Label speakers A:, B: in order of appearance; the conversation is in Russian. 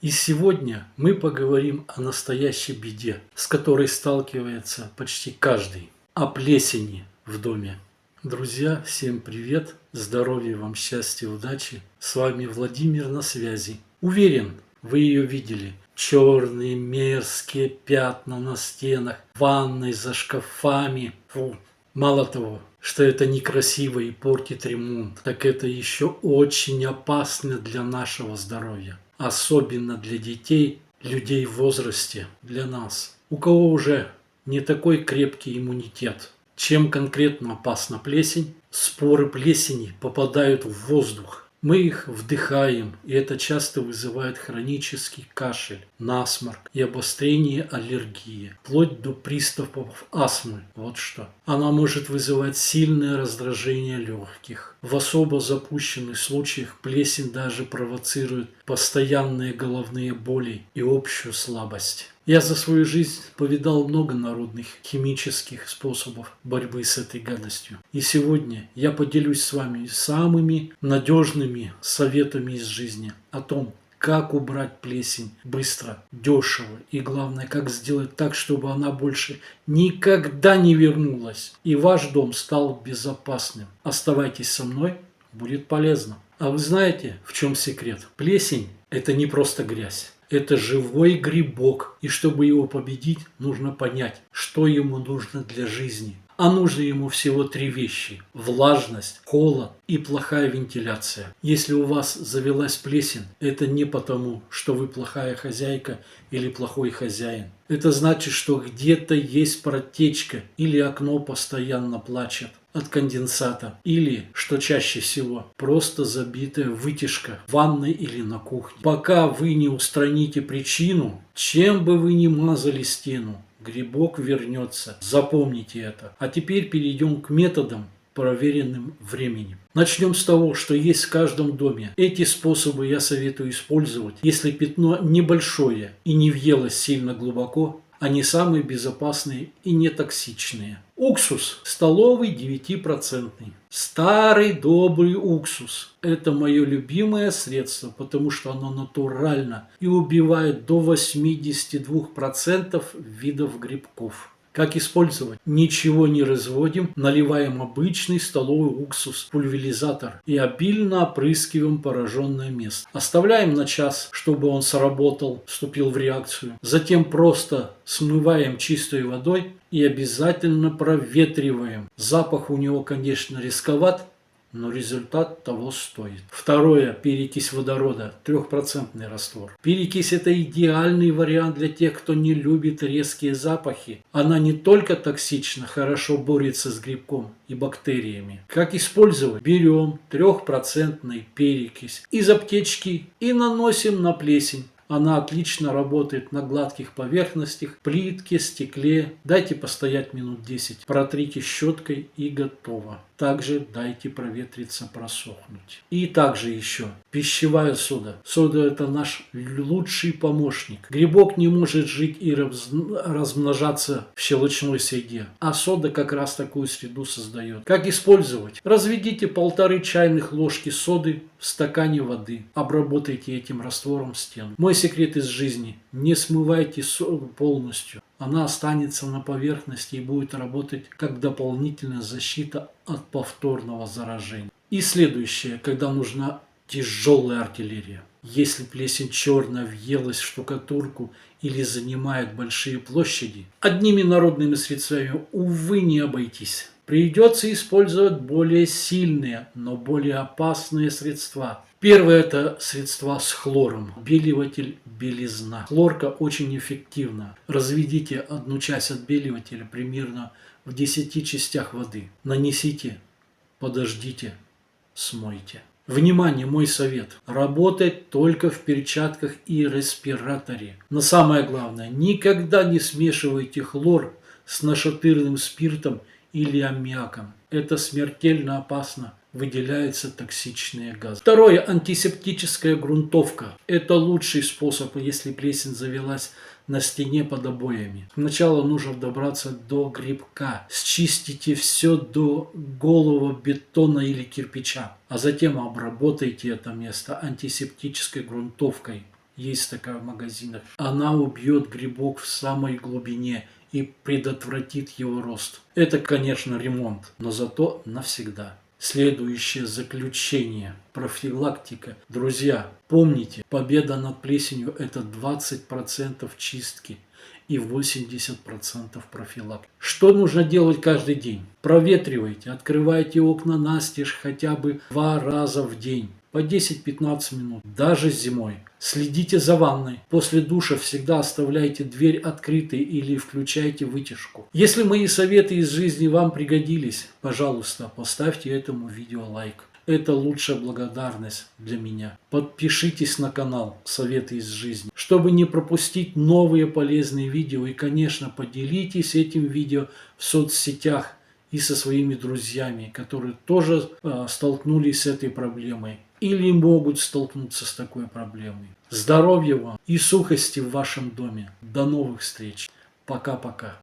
A: И сегодня мы поговорим о настоящей беде, с которой сталкивается почти каждый, о плесени в доме. Друзья, всем привет, здоровья вам, счастья, удачи. С вами Владимир на связи. Уверен, вы ее видели. Черные мерзкие пятна на стенах, в ванной, за шкафами. Фу. Мало того, что это некрасиво и портит ремонт, так это еще очень опасно для нашего здоровья. Особенно для детей, людей в возрасте, для нас, у кого уже не такой крепкий иммунитет. Чем конкретно опасна плесень? Споры плесени попадают в воздух. Мы их вдыхаем, и это часто вызывает хронический кашель, насморк и обострение аллергии, вплоть до приступов астмы. Вот что. Она может вызывать сильное раздражение легких. В особо запущенных случаях плесень даже провоцирует постоянные головные боли и общую слабость. Я за свою жизнь повидал много народных химических способов борьбы с этой гадостью. И сегодня я поделюсь с вами самыми надежными советами из жизни о том, как убрать плесень быстро, дешево и, главное, как сделать так, чтобы она больше никогда не вернулась и ваш дом стал безопасным. Оставайтесь со мной, будет полезно. А вы знаете, в чем секрет? Плесень – это не просто грязь. Это живой грибок, и чтобы его победить, нужно понять, что ему нужно для жизни. А нужно ему всего 3 вещи – влажность, холод и плохая вентиляция. Если у вас завелась плесень, это не потому, что вы плохая хозяйка или плохой хозяин. Это значит, что где-то есть протечка или окно постоянно плачет от конденсата, или, что чаще всего, просто забитая вытяжка в ванной или на кухне. Пока вы не устраните причину, чем бы вы ни мазали стену, грибок вернется. Запомните это. А теперь перейдем к методам, проверенным временем. Начнем с того, что есть в каждом доме. Эти способы я советую использовать, если пятно небольшое и не въелось сильно глубоко. Они самые безопасные и нетоксичные. Уксус столовый 9%. Старый добрый уксус. Это мое любимое средство, потому что оно натурально и убивает до 82% видов грибков. Как использовать? Ничего не разводим, наливаем обычный столовый уксус в пульверизатор и обильно опрыскиваем пораженное место. Оставляем на час, чтобы он сработал, вступил в реакцию. Затем просто смываем чистой водой и обязательно проветриваем. Запах у него, конечно, рисковат, но результат того стоит. Второе. Перекись водорода. 3% раствор. Перекись – это идеальный вариант для тех, кто не любит резкие запахи. Она не только токсична, хорошо борется с грибком и бактериями. Как использовать? Берем 3% перекись из аптечки и наносим на плесень. Она отлично работает на гладких поверхностях, плитке, стекле. Дайте постоять минут 10. Протрите щеткой и готово. Также дайте проветриться, просохнуть. И также еще пищевая сода. Сода – это наш лучший помощник. Грибок не может жить и размножаться в щелочной среде, а сода как раз такую среду создает. Как использовать? Разведите 1,5 чайных ложки соды в стакане воды. Обработайте этим раствором стену. Мой секрет из жизни. Не смывайте соду полностью. Она останется на поверхности и будет работать как дополнительная защита от повторного заражения. И следующее, когда нужна тяжелая артиллерия. Если плесень черная въелась в штукатурку или занимает большие площади, одними народными средствами, увы, не обойтись. Придется использовать более сильные, но более опасные средства. Первое – это средства с хлором. Отбеливатель белизна. Хлорка очень эффективна. Разведите 1 часть отбеливателя примерно в 10 частях воды. Нанесите, подождите, смойте. Внимание, мой совет. Работать только в перчатках и респираторе. Но самое главное, никогда не смешивайте хлор с нашатырным спиртом или аммиаком. Это смертельно опасно. Выделяются токсичные газы. Второе. Антисептическая грунтовка. Это лучший способ, если плесень завелась на стене под обоями. Сначала нужно добраться до грибка. Счистите все до голого бетона или кирпича. А затем обработайте это место антисептической грунтовкой. есть такая в магазинах. Она убьет грибок в самой глубине и предотвратит его рост. Это, конечно, ремонт, но зато навсегда. Следующее заключение. Профилактика. Друзья, помните, победа над плесенью – это 20% чистки и 80% профилактики. Что нужно делать каждый день? Проветривайте, открывайте окна настежь хотя бы 2 раза в день. По 10-15 минут, даже зимой. Следите за ванной. После душа всегда оставляйте дверь открытой или включайте вытяжку. Если мои советы из жизни вам пригодились, пожалуйста, поставьте этому видео лайк. Это лучшая благодарность для меня. Подпишитесь на канал «Советы из жизни», чтобы не пропустить новые полезные видео. И, конечно, поделитесь этим видео в соцсетях и со своими друзьями, которые тоже столкнулись с этой проблемой или могут столкнуться с такой проблемой. Здоровья вам и сухости в вашем доме. До новых встреч. Пока-пока.